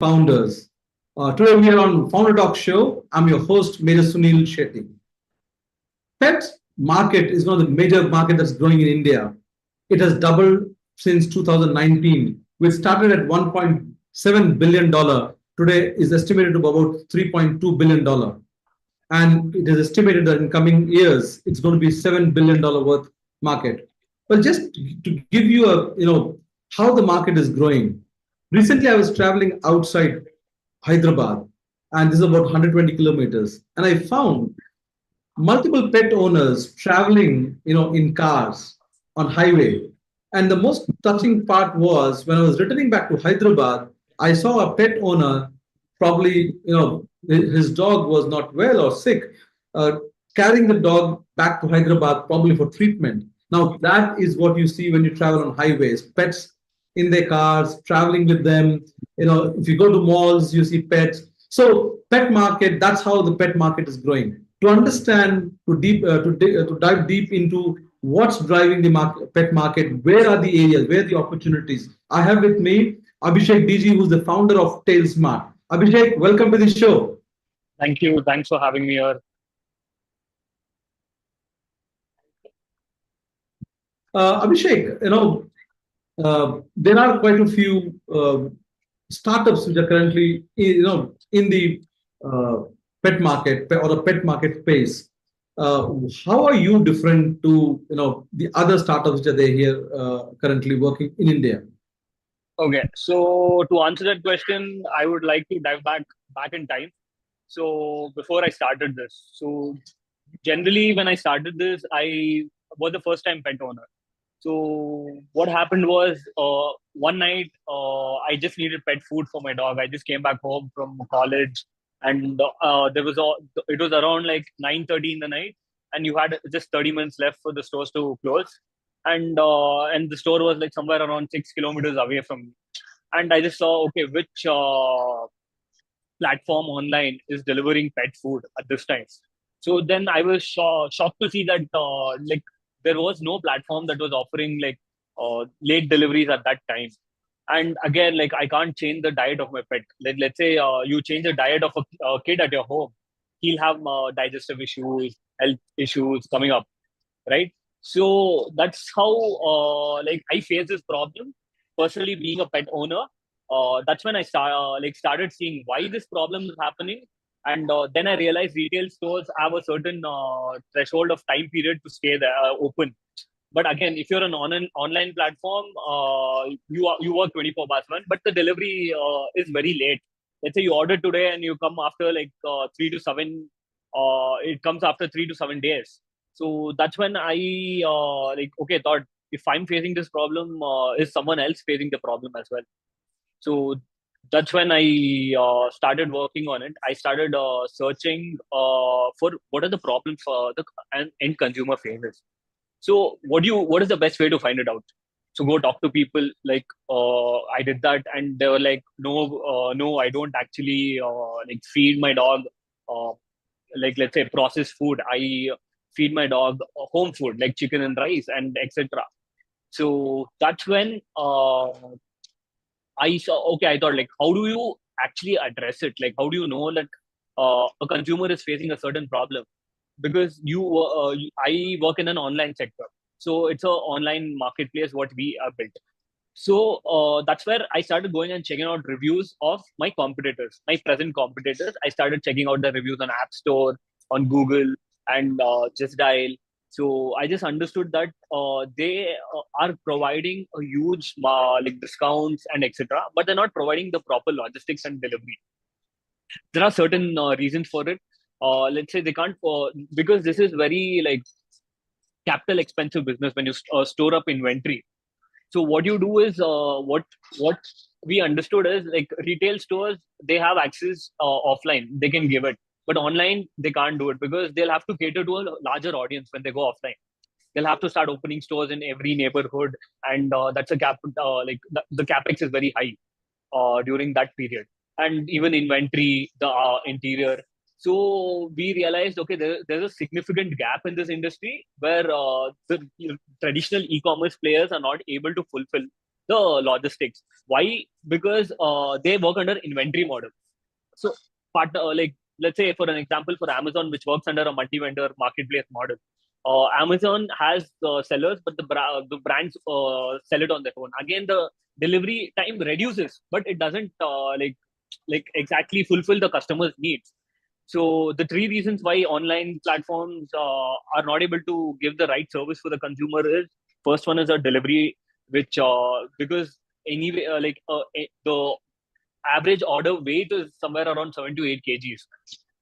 founders. Today we are on Founder Talk Show. I'm your host, Major Sunil Shetty. Pet market is one of the major market that's growing in India. It has doubled since 2019, which started at $1.7 billion. Today is estimated to be about $3.2 billion. And it is estimated that in coming years, it's going to be $7 billion worth market. Well, just to give you a, how the market is growing. Recently, I was traveling outside Hyderabad, and this is about 120 kilometers. And I found multiple pet owners traveling, in cars on highway. And the most touching part was when I was returning back to Hyderabad, I saw a pet owner, probably, his dog was not well or sick, uh, carrying the dog back to Hyderabad, probably for treatment. Now, that is what you see when you travel on highways, pets in their cars, traveling with them. If you go to malls, you see pets. So pet market, that's how the pet market is growing. To understand, to dive deep into what's driving the pet market, where are the areas, where are the opportunities. I have with me Abhishek DG, who's the founder of Tailsmart. Abhishek, welcome to the show. Thank you. Thanks for having me here. Abhishek, there are quite a few startups which are currently, in the uh, pet market or the pet market space. How are you different to, the other startups which are there here currently working in India? Okay, so to answer that question, I would like to dive back in time. So before I started this, so generally when I started this, I was the first time pet owner. So what happened was one night I just needed pet food for my dog. I just came back home from college, and it was around like 9:30 in the night, and you had just 30 minutes left for the stores to close, and the store was like somewhere around 6 kilometers away from me, and I just saw, okay, which platform online is delivering pet food at this time. So then I was shocked to see that like there was no platform that was offering like late deliveries at that time. And again, like I can't change the diet of my pet. Let's say you change the diet of a kid at your home, he'll have digestive issues, health issues coming up, right? So that's how like I face this problem personally, being a pet owner. That's when I started seeing why this problem is happening, and then I realized retail stores have a certain threshold of time period to stay there open. But again, if you're an online platform, you work 24 by 7, but the delivery is very late. Let's say you order today and you come after like 3 to 7. It comes after 3 to 7 days. So that's when I like, okay, thought, if I'm facing this problem, is someone else facing the problem as well? So that's when I started working on it. I started searching for what are the problems for the end consumer faces. So what is the best way to find it out? So go talk to people. Like I did that, and they were like, no, I don't actually like feed my dog. Uh, like let's say processed food. I feed my dog home food like chicken and rice and etc. So that's when I saw, okay, I thought, like, how do you actually address it? Like, how do you know that a consumer is facing a certain problem? Because I work in an online sector. So it's a online marketplace what we are built. So that's where I started going and checking out reviews of my competitors, my present competitors. I started checking out the reviews on App Store, on Google, and Just Dial. So I just understood that they are providing a huge like discounts and etc., but they're not providing the proper logistics and delivery. There are certain reasons for it. Let's say they can't because this is very like capital expensive business when you store up inventory. So what you do is what we understood is like retail stores, they have access offline, they can give it, but online they can't do it because they'll have to cater to a larger audience when they go offline. They'll have to start opening stores in every neighborhood, and that's a like the capex is very high during that period, and even inventory, the interior. So we realized, okay, there's a significant gap in this industry where the traditional e-commerce players are not able to fulfill the logistics. Why? Because they work under inventory model. So like let's say for an example for Amazon, which works under a multi-vendor marketplace model. Amazon has sellers, but the brands sell it on their own. Again, the delivery time reduces, but it doesn't like exactly fulfill the customer's needs. So the three reasons why online platforms are not able to give the right service for the consumer is: first one is a delivery, which because anyway the average order weight is somewhere around 7 to 8 kgs.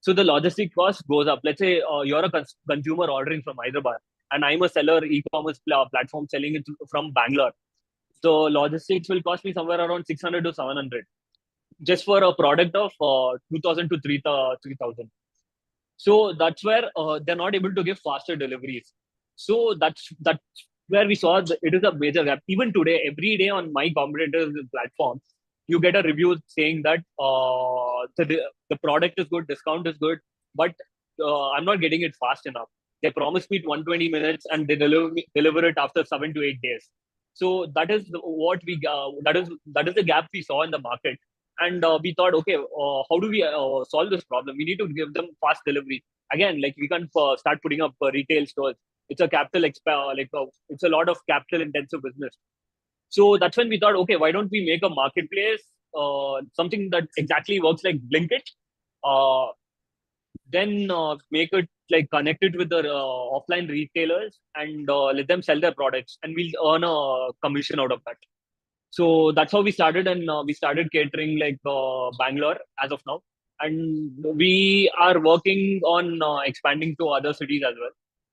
So the logistic cost goes up. Let's say you're a consumer ordering from Hyderabad, and I'm a seller e-commerce platform selling it from Bangalore. So logistics will cost me somewhere around 600 to 700 just for a product of 2000 to 3000. So that's where they're not able to give faster deliveries. So that's where we saw it is a major gap. Even today, every day on my competitors' platforms, you get a review saying that the product is good, discount is good, but I'm not getting it fast enough. They promise me 120 minutes and they deliver it after 7 to 8 days. So that is that is the gap we saw in the market. And we thought, okay, how do we solve this problem? We need to give them fast delivery. Again, like we can't start putting up retail stores. It's a it's a lot of capital intensive business. So that's when we thought, okay, why don't we make a marketplace, something that exactly works like Blinkit, uh, then make it like connected with the offline retailers and let them sell their products, and we'll earn a commission out of that. So that's how we started, and we started catering like Bangalore as of now, and we are working on expanding to other cities as well.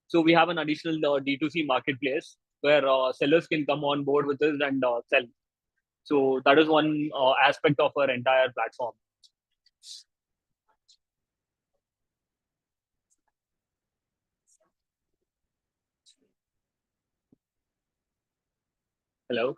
So we have an additional D2C marketplace where sellers can come on board with us and sell. So that is one aspect of our entire platform. Hello.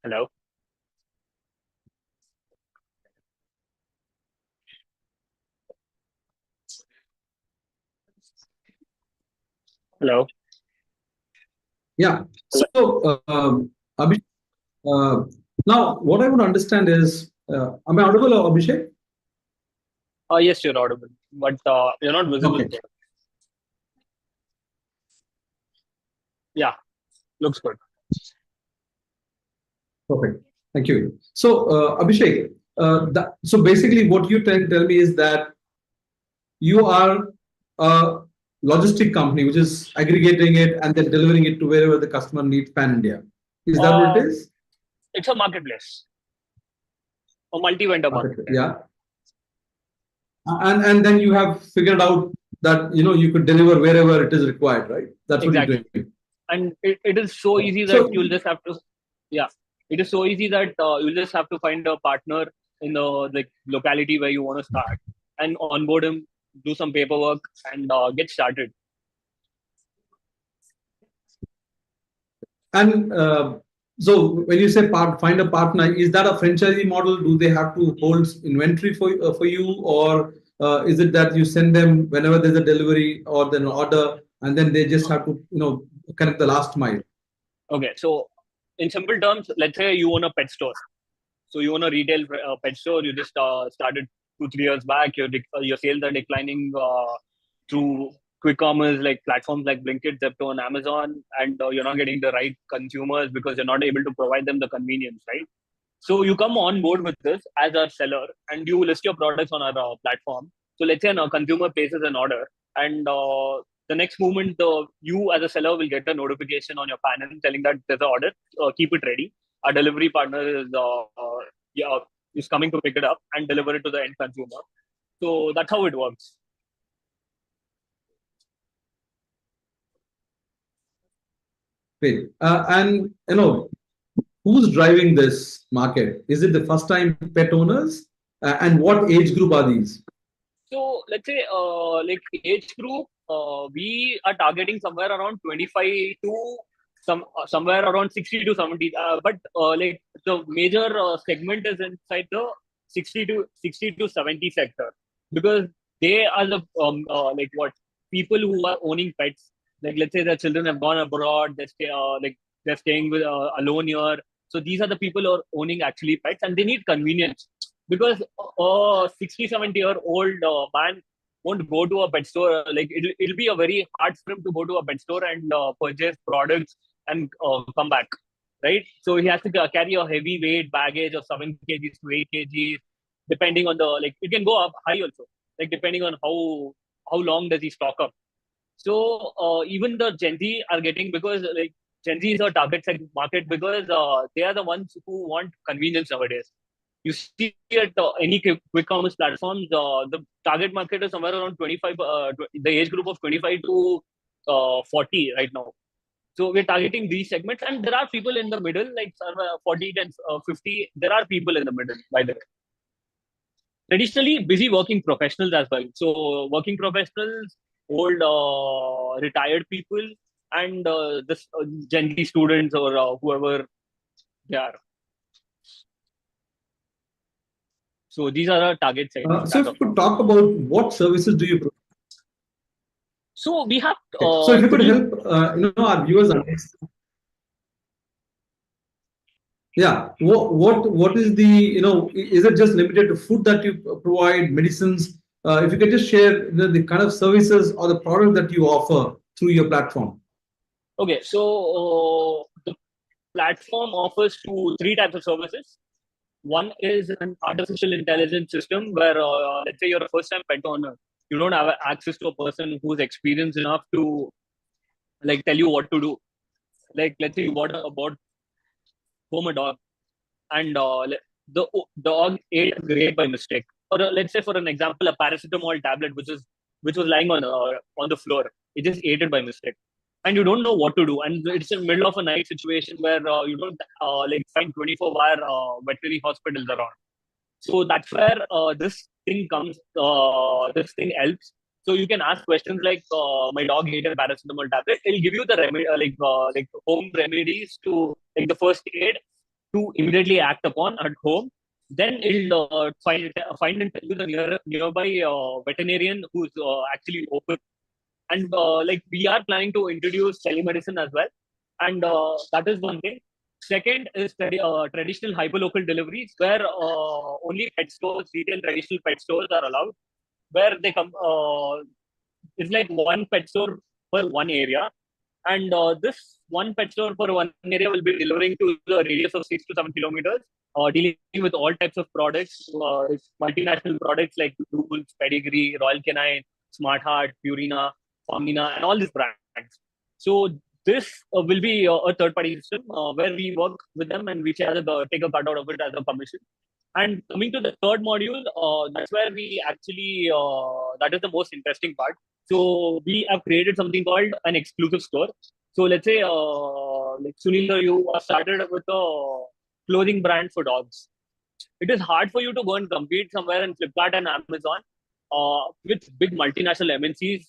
Hello. Hello. Yeah. So, Abhishek, uh, now what I would understand is, am I audible, Abhishek? Yes, you're audible, but you're not visible. Okay, Yeah, looks good. perfect. Thank you. So, Abhishek, so basically, what you tell me is that you are a logistic company which is aggregating it and then delivering it to wherever the customer needs pan India. Is that what it Uh, is? it's a marketplace, a multi-vendor Okay. marketplace. Yeah. And then you have figured out that you could deliver wherever it is required, right? That's what you're Exactly. doing. And it is so easy that So you'll just have to, yeah, it is so easy that you'll just have to find a partner in the like locality where you want to start and onboard him, do some paperwork, and get started. and so when you say find a partner, is that a franchisee model? Do they have to hold inventory for you, or is it that you send them whenever there's a delivery or then an order, and then they just have to connect the last mile? Okay, so in simple terms, let's say you own a pet store. So you own a retail pet store. You just started 2 3 years back. Your sales are declining through quick commerce like platforms like Blinkit, Zepto, and Amazon, and you're not getting the right consumers because you're not able to provide them the convenience, right? So you come on board with this as a seller, and you list your products on our platform. So let's say a consumer places an order, and the next moment, you as a seller will get a notification on your panel telling that there's an order. Keep it ready. Our delivery partner yeah, is coming to pick it up and deliver it to the end consumer. So that's how it works. Great. And who's driving this market? Is it the first-time pet owners? And what age group are these? So let's say, like age group, we are targeting somewhere around 25 to somewhere around 60 to 70. But like the major segment is inside the 60 to 70 sector, because they are the like what people who are owning pets. Like let's say their children have gone abroad, they're staying with alone here. So these are the people who are owning actually pets, and they need convenience, because a 60, 70-year-old man won't go to a pet store. Like it'll be a very hard for him to go to a pet store and purchase products and come back, right? So he has to carry a heavy weight baggage of 7 kgs to 8 kgs, depending on the, like it can go up high also, like depending on how long does he stock up. So even the Gen Z are getting, because like Gen Z is a target segment market, because they are the ones who want convenience nowadays. You see at any quick commerce platforms, the target market is somewhere around 25, the age group of 25 to 40 right now. So we're targeting these segments, and there are people in the middle, like 40 and 50. There are people in the middle, by the way. Traditionally, busy working professionals as well. So working professionals, old retired people, and this Gen Z students, or whoever they are. So these are our target segments. So if you could talk about what services do you provide? So we have. So if you could help, our viewers understand. Yeah, what is the, is it just limited to food that you provide, medicines? If you could just share the kind of services or the product that you offer through your platform. Okay, so the platform offers three types of services. One is an artificial intelligence system where, let's say, you're a first-time pet owner. You don't have access to a person who's experienced enough to like tell you what to do. Like, let's say you bought home a dog, and the dog ate a grape by mistake. Or let's say, for an example, a paracetamol tablet which was lying on the floor. It just ate it by mistake, and you don't know what to do. And it's in the middle of a night situation where you don't like find 24-hour veterinary hospitals around. So that's where this thing comes. This thing helps. So you can ask questions like, "My dog ate a paracetamol tablet." It'll give you the remedy, like home remedies to, like, the first aid to immediately act upon at home. Then it'll find and tell you the nearby veterinarian who's actually open. And like we are planning to introduce telemedicine as well, and that is one thing. Second is traditional hyperlocal deliveries, where only pet stores, retail traditional pet stores are allowed, where they come. It's like one pet store per one area, and this one pet store per one area will be delivering to the radius of 6 to 7 kilometers, dealing with all types of products, multinational products like Rules, Pedigree, Royal Canine, Smart Heart, Purina, Omnina, and all these brands. So this will be a third-party system where we work with them, and we take a cut out of it as a commission. And coming to the third module, that's where we actually, that is the most interesting part. So we have created something called an exclusive store. So let's say, like Sunil, you are started with a clothing brand for dogs. It is hard for you to go and compete somewhere in Flipkart and Amazon with big multinational MNCs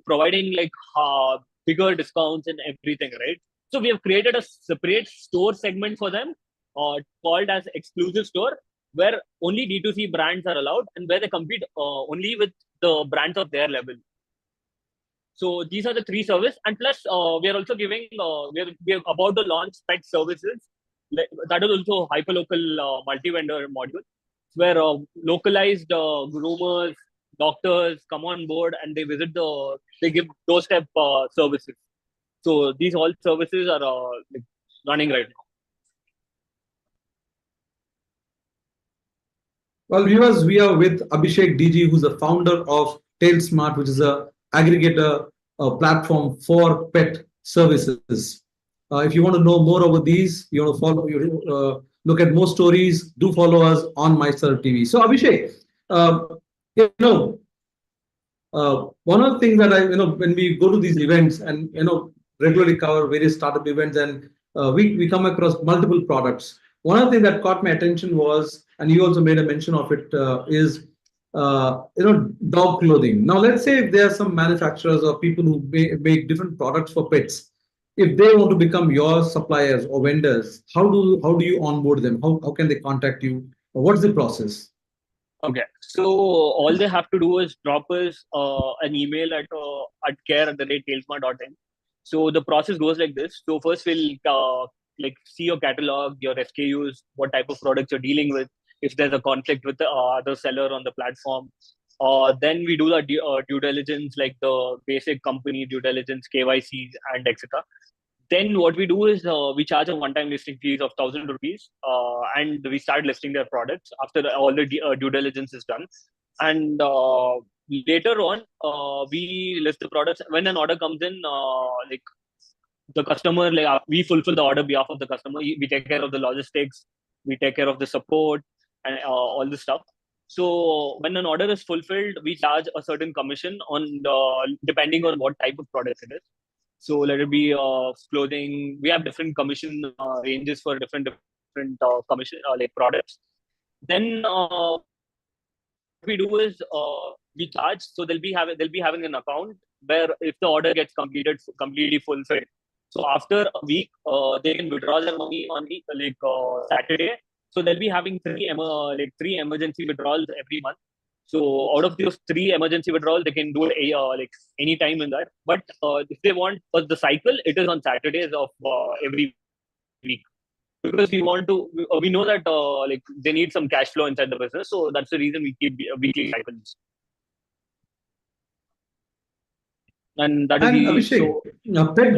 providing like bigger discounts and everything, right? So we have created a separate store segment for them called as exclusive store, where only D2C brands are allowed and where they compete only with the brands of their level. So these are the three services, and plus we are also giving we are about to launch pet services. That is also hyperlocal multi-vendor module, where localized groomers, doctors come on board and they give doorstep services. So these all services are like running right now. Well, viewers, we are with Abhishek DG, who's the founder of Tailsmart, which is a aggregator platform for pet services. If you want to know more about these, you want to look at more stories, do follow us on MyStartupTV. So, Abhishek, one of the things that when we go to these events and, regularly cover various startup events, and we come across multiple products. One of the things that caught my attention was, and you also made a mention of it, is dog clothing. Now, let's say if there are some manufacturers or people who make different products for pets. If they want to become your suppliers or vendors, how do you onboard them? How can they contact you? What's the process? Okay, so all they have to do is drop us an email at care@tailsmart.in. So the process goes like this. So first we'll like see your catalog, your SKUs, what type of products you're dealing with, if there's a conflict with the other seller on the platform. Then we do the due diligence, like the basic company due diligence, KYCs, and etc. Then what we do is we charge a one-time listing fees of 1,000 rupees, and we start listing their products after all the due diligence is done. And later on, we list the products. When an order comes in, like the customer, like we fulfill the order behalf of the customer. We take care of the logistics, we take care of the support, and all the stuff. So when an order is fulfilled, we charge a certain commission on depending on what type of product it is. So let it be clothing. We have different commission ranges for different commission like products. Then what we do is we charge. So they'll be having an account where if the order gets completely fulfilled. So after a week, they can withdraw their money on the Saturday. So they'll be having three emergency withdrawals every month. So out of those three emergency withdrawals, they can do it like any time in that. But if they want the cycle, it is on Saturdays of every week, because we know that like they need some cash flow inside the business. So that's the reason we keep weekly cycles, and that is And the Abhishek, so pet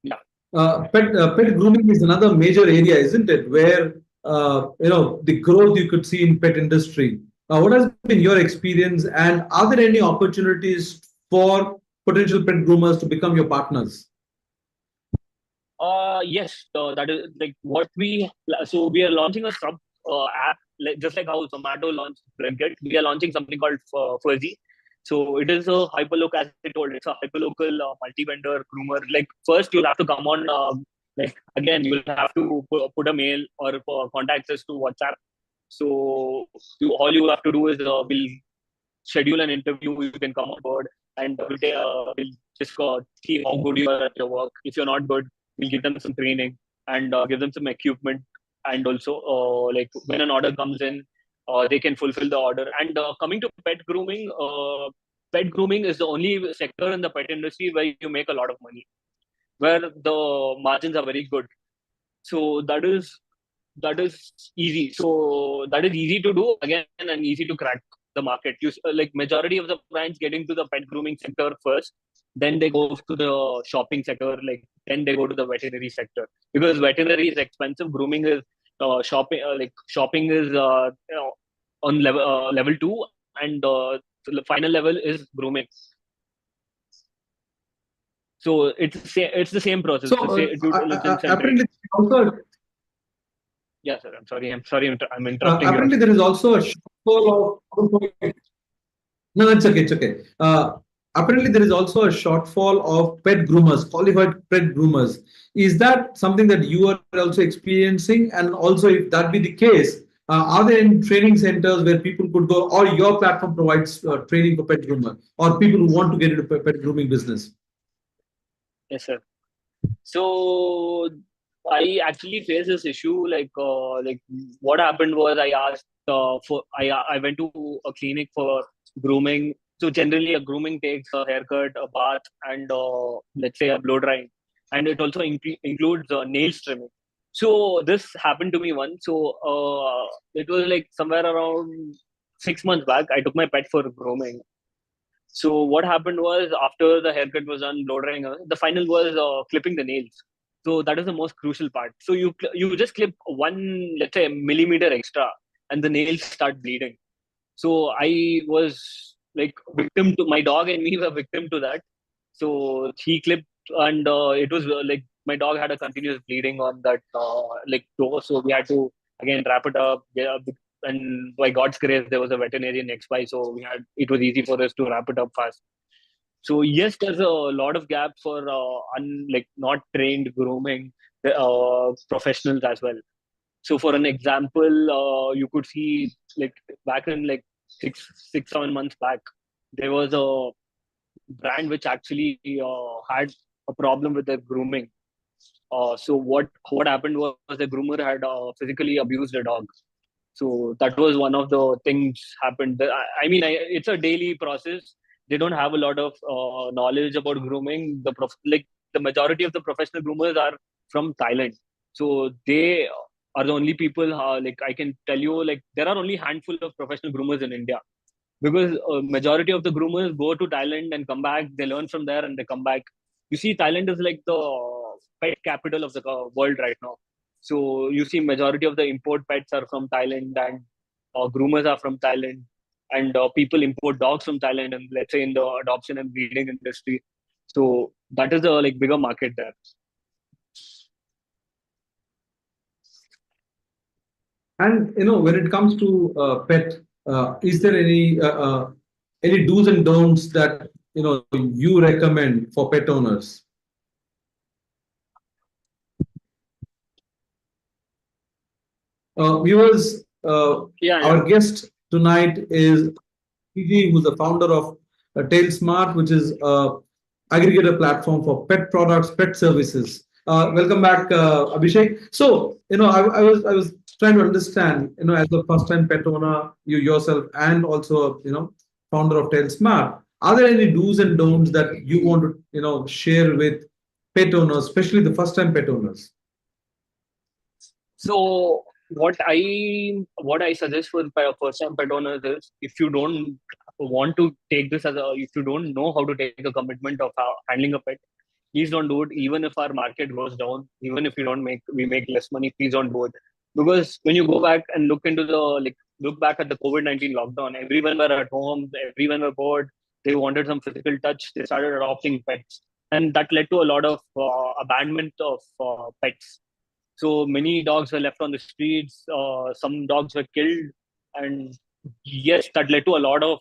yeah. Yeah. pet grooming is another major area, isn't it? Where the growth you could see in pet industry. What has been your experience, and are there any opportunities for potential pet groomers to become your partners? Yes, that is like what we are launching a sub app, like, just like how Zomato launched Blinkit. We are launching something called Fuzzy. So it is a hyperlocal, as I told, it's a hyperlocal multi-vendor groomer. Like first you'll have to come on, like again you'll have to put a mail or contact us to WhatsApp. So all you have to do is we'll schedule an interview. You can come on board, and we'll just see how good you are at your work. If you're not good, we'll give them some training and give them some equipment. And also, like when an order comes in, they can fulfill the order. And coming to pet grooming is the only sector in the pet industry where you make a lot of money, where the margins are very good. So that is easy. So that is easy to do again and easy to crack the market. Like majority of the brands get into the pet grooming sector first, then they go to the shopping sector, like then they go to the veterinary sector, because veterinary is expensive. Grooming is shopping is on level two, and the final level is grooming. So it's the same process, So the same due diligence and apparently, training. also, Yeah, sir. I'm sorry. I'm interrupting you. apparently there is also a shortfall of. No, it's okay. It's okay. Apparently, there is also a shortfall of pet groomers, qualified pet groomers. Is that something that you are also experiencing? And also, if that be the case, are there any training centers where people could go, or your platform provides training for pet groomer, or people who want to get into pet grooming business? Yes, sir. So I actually faced this issue. Like what happened was I went to a clinic for grooming. So generally, a grooming takes a haircut, a bath, and let's say a blow drying, and it also includes nails trimming. So this happened to me once. So it was like somewhere around 6 months back. I took my pet for grooming. So what happened was, after the haircut was done, blow drying, the final was clipping the nails. So that is the most crucial part. So you just clip one, let's say, millimeter extra, and the nails start bleeding. So I was like victim to, my dog and me were victim to that. So he clipped, and it was like my dog had a continuous bleeding on that like toe. So we had to again wrap it up. Yeah, and by God's grace, there was a veterinarian next by, so it was easy for us to wrap it up fast. So yes, there's a lot of gap for like not trained grooming professionals as well. So for an example, you could see like back in like 7 months back, there was a brand which actually had a problem with their grooming. So what happened was the groomer had physically abused a dog. So that was one of the things happened. I mean, it's a daily process. They don't have a lot of knowledge about grooming. Like the majority of the professional groomers are from Thailand, so they are the only people. Like I can tell you, like there are only handful of professional groomers in India, because majority of the groomers go to Thailand and come back. They learn from there and they come back. You see, Thailand is like the pet capital of the world right now. So you see, majority of the import pets are from Thailand, and groomers are from Thailand, and people import dogs from Thailand, and let's say in the adoption and breeding industry. So that is a like bigger market there. And when it comes to pet, is there any do's and don'ts that you recommend for pet owners? Viewers, Yeah, yeah. our guest tonight is PG, who's the founder of Tailsmart, which is a aggregator platform for pet products, pet services. Welcome back, Abhishek. So, I was trying to understand, as a first-time pet owner, you yourself, and also, founder of Tailsmart, are there any do's and don'ts that you want to, share with pet owners, especially the first-time pet owners? So what I suggest for first time pet owners is, if you don't want to take this as a if you don't know how to take a commitment of handling a pet, please don't do it. Even if our market goes down, even if we make less money, please don't do it. Because when you go back and look back at the COVID-19 lockdown, everyone were at home, everyone were bored, they wanted some physical touch, they started adopting pets, and that led to a lot of abandonment of pets. So many dogs were left on the streets. Some dogs were killed, and yes, that led to a lot of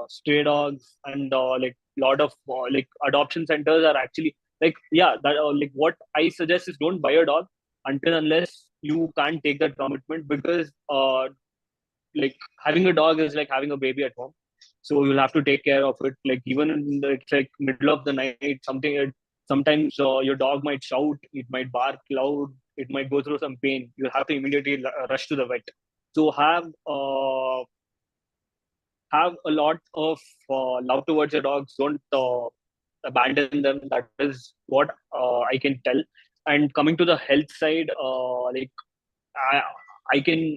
stray dogs, and like lot of like adoption centers are actually like, yeah, that like what I suggest is, don't buy a dog until unless you can't take that commitment, because like having a dog is like having a baby at home. So you'll have to take care of it. Like even in it's like middle of the night, sometimes your dog might shout, it might bark loud, it might go through some pain. You have to immediately rush to the vet. So have a lot of love towards your dogs. Don't abandon them. That is what I can tell. And coming to the health side, like I,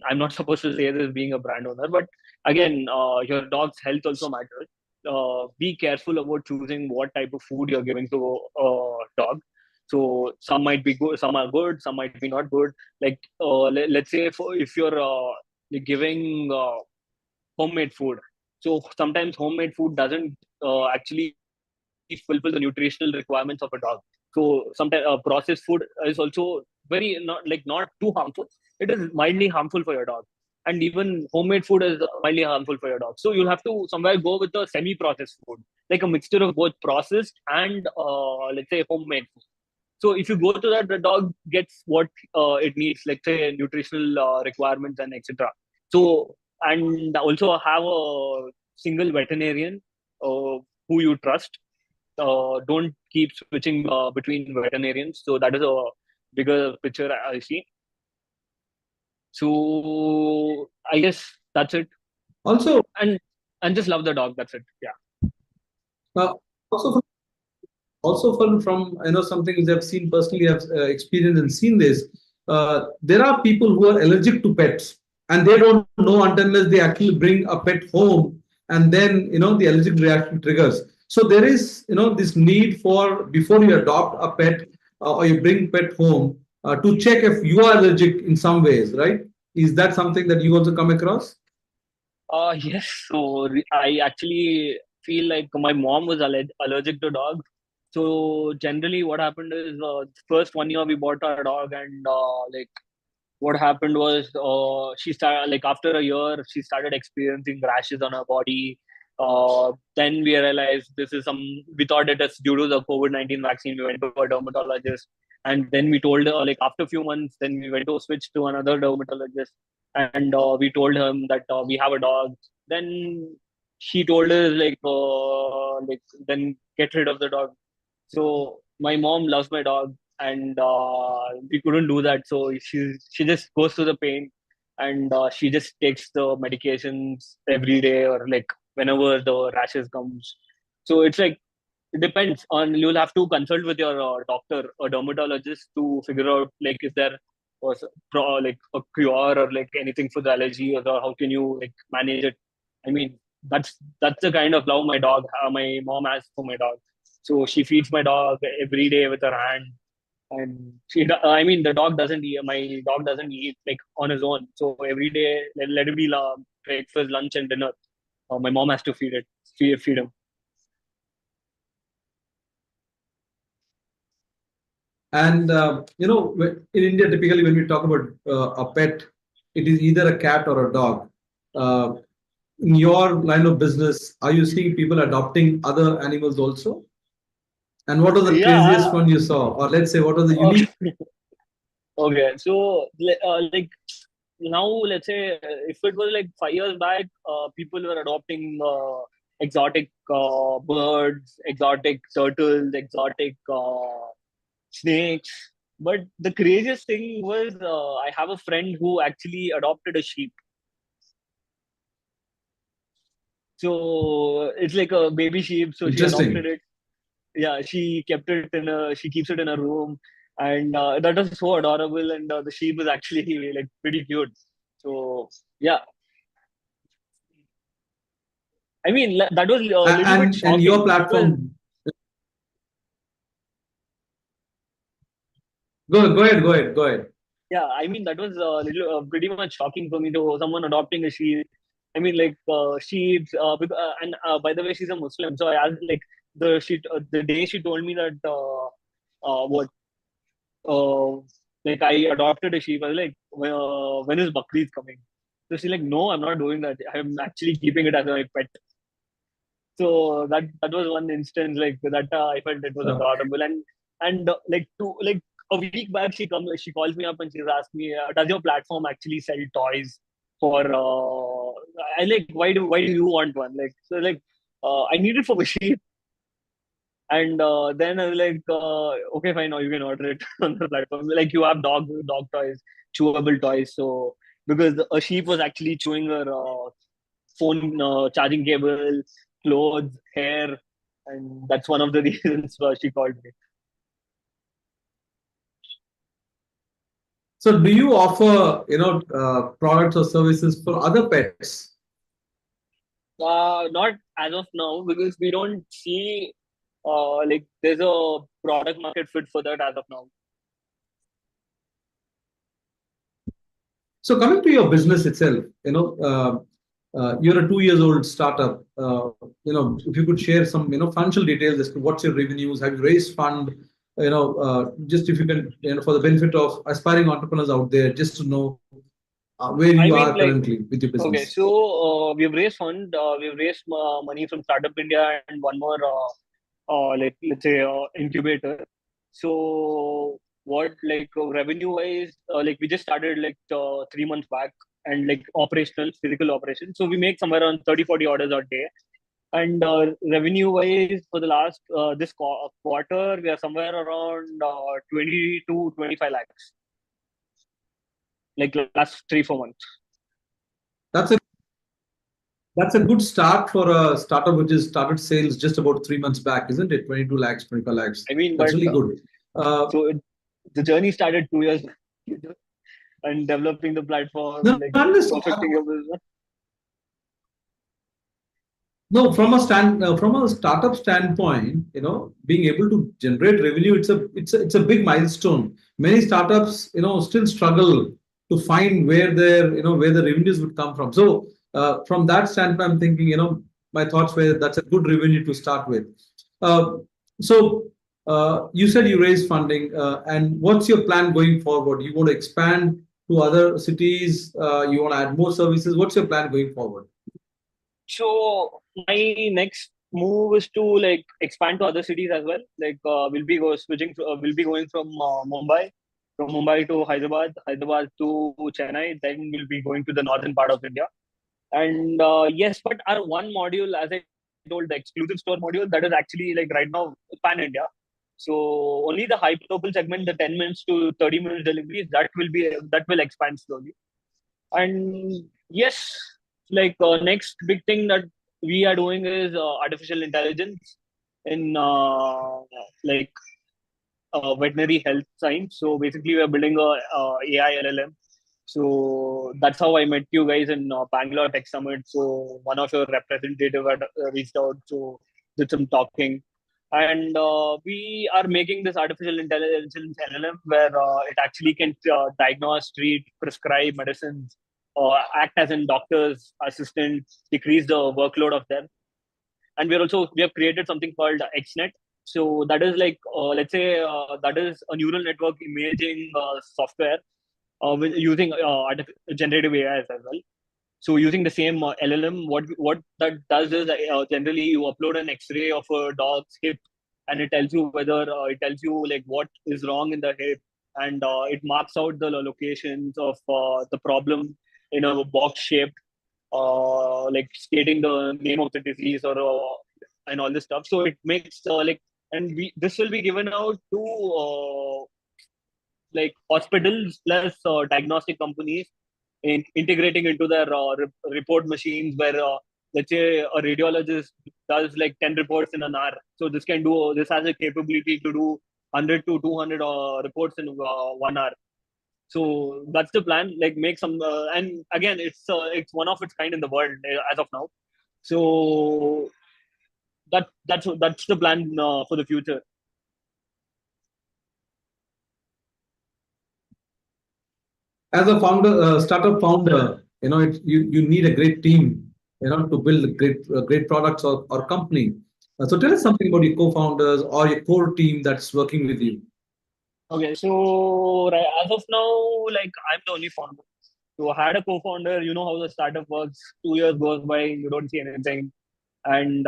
I'm not supposed to say this being a brand owner, but again, your dog's health also matters. Be careful about choosing what type of food you're giving to a dog. So some might be good, some are good, some might be not good. Like let's say if you're giving homemade food, so sometimes homemade food doesn't actually fulfill the nutritional requirements of a dog. So sometimes processed food is also very not too harmful. It is mildly harmful for your dog, and even homemade food is mildly harmful for your dog. So you'll have to somewhere go with the semi-processed food, like a mixture of both processed and let's say homemade food. So if you go to that, the dog gets what it needs, like say nutritional requirements and etc. So and also have a single veterinarian who you trust. Don't keep switching between veterinarians. So that is a bigger picture I see. So I guess that's it. Also, And just love the dog. That's it. Yeah. uh, also from something which I've seen personally, I've experienced and seen this. There are people who are allergic to pets, and they don't know until unless they actually bring a pet home, and then the allergic reaction triggers. So there is this need for, before you adopt a pet or you bring pet home, to check if you are allergic in some ways, right? Is that something that you also come across? Yes. So I actually feel like my mom was allergic to dogs. So generally, what happened is, first 1 year we bought our dog, and like what happened was, she started, like after a year she started experiencing rashes on her body. Then we realized this is we thought it is due to the COVID-19 vaccine. We went to a dermatologist. And then we told her, like, after a few months, then we went to switch to another dermatologist. And we told him that we have a dog. Then she told us, like, then get rid of the dog. So my mom loves my dog, and we couldn't do that. So she just goes through the pain, and she just takes the medications every day, or like whenever the rashes comes. So it's like it depends on, you'll have to consult with your doctor or dermatologist to figure out, like, is there was like a cure or like anything for the allergy, or how can you like manage it. I mean, that's the kind of love my mom has for my dog. So she feeds my dog every day with her hand, and I mean, the dog doesn't eat. My dog doesn't eat like on his own. So every day, let it be breakfast, lunch, and dinner. My mom has to feed him. And in India, typically when we talk about a pet, it is either a cat or a dog. Uh, in your line of business, are you seeing people adopting other animals also? And what was the craziest Yeah. one you saw? Or let's say, what was the Okay. unique? Okay. So, like now, let's say if it was like 5 years back, people were adopting exotic birds, exotic turtles, exotic snakes. But the craziest thing was, I have a friend who actually adopted a sheep. So it's like a baby sheep. So she adopted Interesting. it. Yeah, she keeps it in a room, and that was so adorable. And the sheep is actually like pretty cute. So yeah, I mean, that was a little bit And your shocking because, platform, go ahead. yeah, I mean, that was pretty much shocking for me to someone adopting a sheep. I mean, like sheep, and by the way, she's a Muslim. So I asked, like, the day she told me that what uh, like I adopted a sheep, I was like, when is Bakrid coming? So she's like, no, I'm not doing that. I'm actually keeping it as my pet. So that was one instance like that. I felt it was Uh, adorable, and like a week back, she calls me up and she's asked me, does your platform actually sell toys for? I like, why do you want one? Like, so like, I need it for my sheep. And then I was like, okay, fine, now you can order it on the platform. Like, you have dog toys, chewable toys. So because a sheep was actually chewing her phone charging cable, clothes, hair, and that's one of the reasons she called me. so do you offer, products or services for other pets? Not as of now, because we don't see like there's a product market fit for that as of now. So coming to your business itself, you're a 2 years old startup. If you could share some, financial details as to what's your revenues, have you raised fund, just if you can, for the benefit of aspiring entrepreneurs out there, just to know where I you mean, are like, currently with your okay, business. so we've raised money from Startup India and one more like, let's say, incubator. So what, like, revenue wise, like we just started like 3 months back, and like operational physical operation. So we make somewhere around 30-40 orders a day. And revenue wise, for the last this quarter, we are somewhere around 20 to 25 lakhs, like last 3-4 months. That's a that's a good start for a startup which has started sales just about 3 months back, isn't it? 22 lakhs, 25 lakhs. I mean, That's but really good. so the journey started 2 years and developing the platform, No, like understand. perfecting your business. No, from a startup standpoint, being able to generate revenue, it's a big milestone. Many startups, still struggle to find where the revenues would come from. So from that standpoint, I'm thinking, my thoughts were that's a good revenue to start with. Uh, so you said you raised funding, and what's your plan going forward? You want to expand to other cities? You want to add more services? What's your plan going forward? So my next move is to like expand to other cities as well. Like we'll be going from Mumbai to Hyderabad to Chennai. Then we'll be going to the northern part of India. And yes, but our one module, as I told, the exclusive store module, that is actually like right now pan India. So only the high local segment, the 10 minutes to 30 minutes deliveries, that will expand slowly. And yes, like next big thing that we are doing is artificial intelligence in like veterinary health science. So basically, we are building a AI LLM. So that's how I met you guys in Bangalore Tech Summit. So one of your representative had reached out, so did some talking, and we are making this artificial intelligence LLM where it actually can diagnose, treat, prescribe medicines, act as in doctor's assistant, decrease the workload of them. And we have created something called XNet. So that is like let's say that is a neural network imaging software with using generative AI as well. So using the same LLM, what that does is generally you upload an X-ray of a dog's hip, and it tells you like what is wrong in the hip, and it marks out the locations of the problem in a box shape, like stating the name of the disease or and all this stuff. So it makes like, and we this will be given out to like hospitals plus diagnostic companies integrating into their report machines where let's say a radiologist does like 10 reports in an hour. So this has a capability to do 100 to 200 reports in 1 hour. So that's the plan, like make some and again it's one of its kind in the world as of now. So that's the plan for the future. As a founder, startup founder, you need a great team, to build great products or company. So tell us something about your co-founders or your core team that's working with you. Okay, so right, as of now, like I'm the only founder. So I had a co-founder. You know how the startup works. 2 years goes by, you don't see anything, and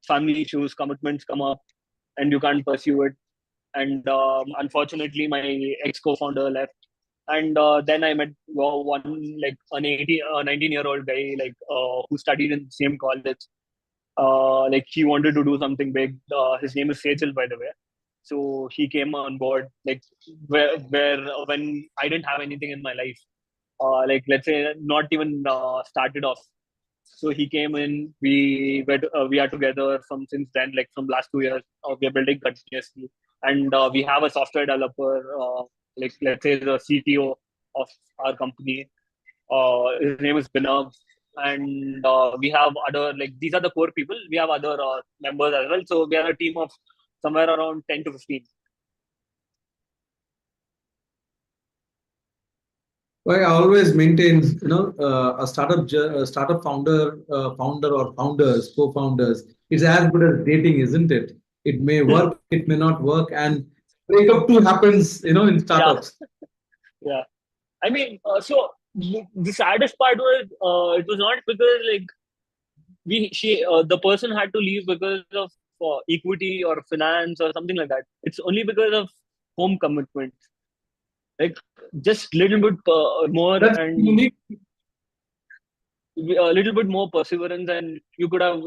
family issues, commitments come up, and you can't pursue it. And unfortunately, my ex co-founder left. And then I met one like an 19-year-old guy like who studied in the same college. Like he wanted to do something big. His name is Sejal, by the way. So he came on board like where when I didn't have anything in my life, like let's say not even started off. So he came in. We are together from since then. Like from last 2 years, we are building continuously, and we have a software developer. Like let's say the CTO of our company. His name is Binav, and we have other like these are the core people. We have other members as well. So we are a team of somewhere around 10 to 15. Well, I always maintain, a startup founder or founders, co-founders. It's as good as dating, isn't it? It may work, it may not work, and breakup too happens, in Yeah, startups. yeah. I mean, so the saddest part was it was not because like the person had to leave because of equity or finance or something like that. It's only because of home commitment, like just little bit more That's and unique. a little bit more perseverance, and you could have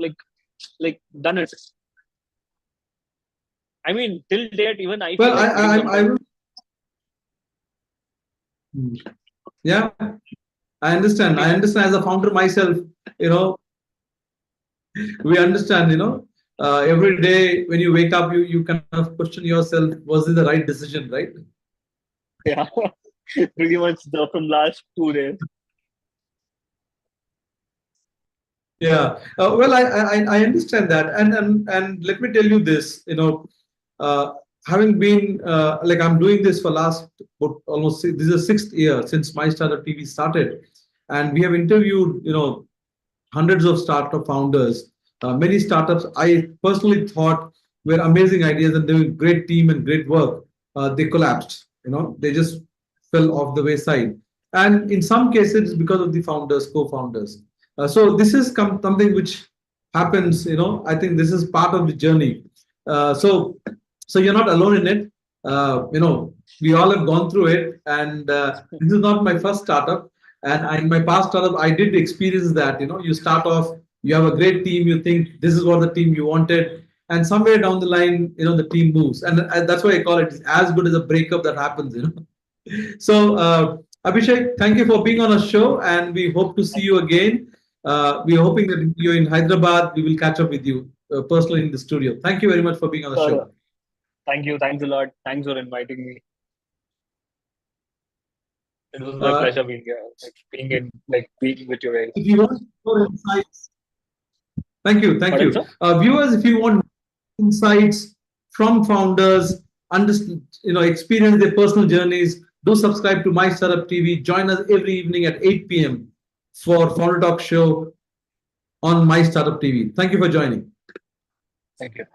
like done it. I mean, till date, even I Well, feel like quitting I sometimes. will. Yeah, I understand. I understand as a founder myself, you know, we understand, every day when you wake up, you kind of question yourself, was it the right decision, right? Yeah, pretty much from last 2 days. Yeah. Well, I understand that, and let me tell you this. Uh, having been like I'm doing this for last almost this is the sixth year since My Startup TV started, and we have interviewed hundreds of startup founders. Many startups I personally thought were amazing ideas and doing great team and great work. They collapsed. They just fell off the wayside, and in some cases it's because of the founders, co-founders. So this is something which happens. I think this is part of the journey. So you're not alone in it. We all have gone through it, and this is not my first startup. And in my past startup, I did experience that. You start off, you have a great team, you think this is what the team you wanted, and somewhere down the line, the team moves, and that's why I call it as good as a breakup that happens. So, Abhishek, thank you for being on our show, and we hope to see you again. We are hoping that if you're in Hyderabad, we will catch up with you personally in the studio. Thank you very much for being on the show. Thank you. Thanks a lot. Thanks for inviting me. It was my Uh, pleasure being here, being with you guys. if you want more insights, thank you, thank Pardon, you. sir? Viewers, if you want insights from founders, experience their personal journeys, do subscribe to My Startup TV. Join us every evening at 8 p.m. for Founder Talk Show on My Startup TV. Thank you for joining. Thank you.